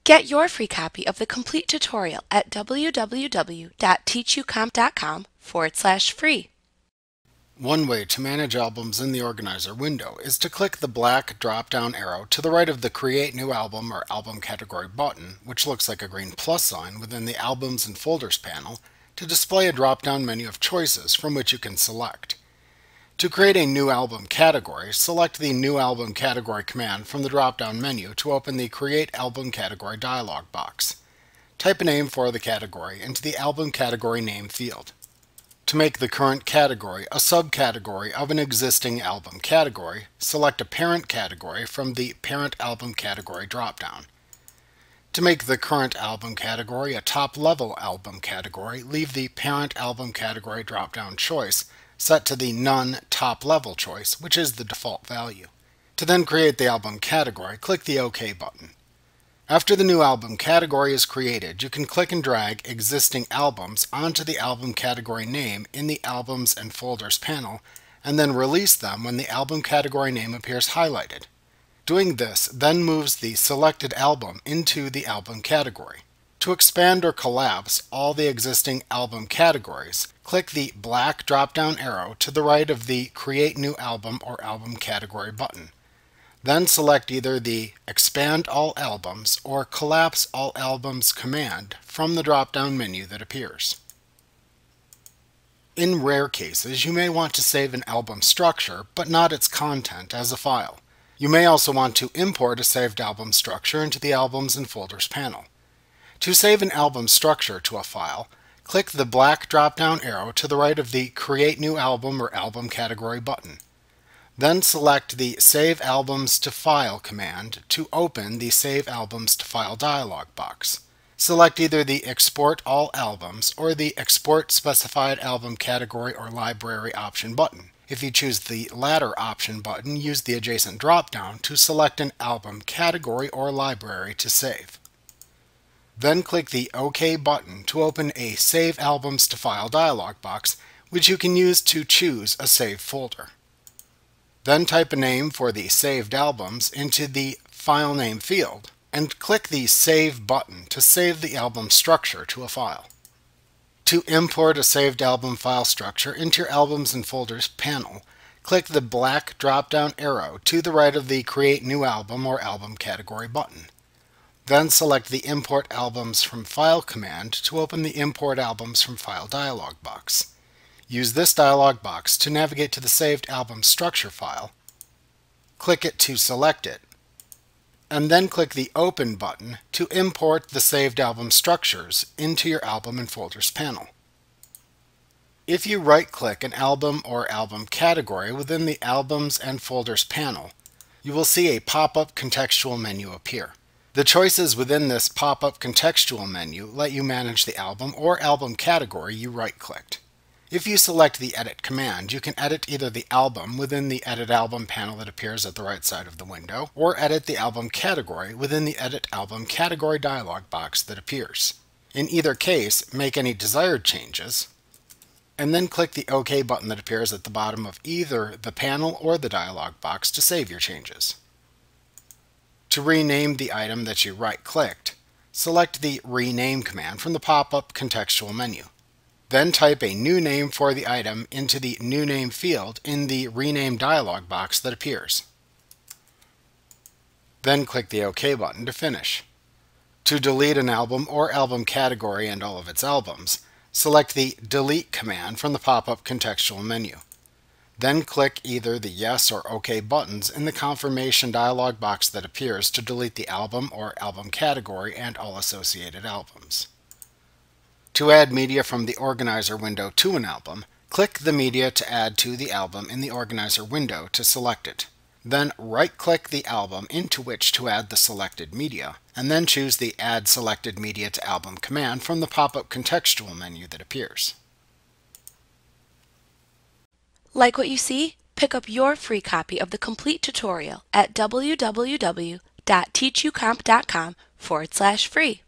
Get your free copy of the complete tutorial at www.teachucomp.com/free. One way to manage albums in the Organizer window is to click the black drop-down arrow to the right of the Create New Album or Album Category button, which looks like a green plus sign within the Albums and Folders panel, to display a drop-down menu of choices from which you can select. To create a new album category, select the New Album Category command from the drop-down menu to open the Create Album Category dialog box. Type a name for the category into the Album Category Name field. To make the current category a subcategory of an existing album category, select a parent category from the Parent Album Category drop-down. To make the current album category a top-level album category, leave the Parent Album Category drop-down choice set to the None Top Level choice, which is the default value. To then create the album category, click the OK button. After the new album category is created, you can click and drag existing albums onto the album category name in the Albums and Folders panel, and then release them when the album category name appears highlighted. Doing this then moves the selected album into the album category. To expand or collapse all the existing album categories, click the black drop-down arrow to the right of the Create New Album or Album Category button. Then select either the Expand All Albums or Collapse All Albums command from the drop-down menu that appears. In rare cases, you may want to save an album structure, but not its content as a file. You may also want to import a saved album structure into the Albums and Folders panel. To save an album structure to a file, click the black drop-down arrow to the right of the Create New Album or Album Category button. Then select the Save Albums to File command to open the Save Albums to File dialog box. Select either the Export All Albums or the Export Specified Album Category or Library option button. If you choose the latter option button, use the adjacent drop-down to select an album category or library to save. Then click the OK button to open a Save Albums to File dialog box, which you can use to choose a save folder. Then type a name for the saved albums into the File Name field, and click the Save button to save the album structure to a file. To import a saved album file structure into your Albums and Folders panel, click the black drop-down arrow to the right of the Create New Album or Album Category button. Then select the Import Albums from File command to open the Import Albums from File dialog box. Use this dialog box to navigate to the saved album structure file, click it to select it, and then click the Open button to import the saved album structures into your Album and Folders panel. If you right-click an album or album category within the Albums and Folders panel, you will see a pop-up contextual menu appear. The choices within this pop-up contextual menu let you manage the album or album category you right-clicked. If you select the Edit command, you can edit either the album within the Edit Album panel that appears at the right side of the window, or edit the album category within the Edit Album Category dialog box that appears. In either case, make any desired changes, and then click the OK button that appears at the bottom of either the panel or the dialog box to save your changes. To rename the item that you right-clicked, select the Rename command from the pop-up contextual menu. Then type a new name for the item into the New Name field in the Rename dialog box that appears. Then click the OK button to finish. To delete an album or album category and all of its albums, select the Delete command from the pop-up contextual menu. Then click either the Yes or OK buttons in the Confirmation dialog box that appears to delete the album or album category and all associated albums. To add media from the Organizer window to an album, click the media to add to the album in the Organizer window to select it. Then right-click the album into which to add the selected media, and then choose the Add Selected Media to Album command from the pop-up contextual menu that appears. Like what you see? Pick up your free copy of the complete tutorial at www.teachucomp.com/free.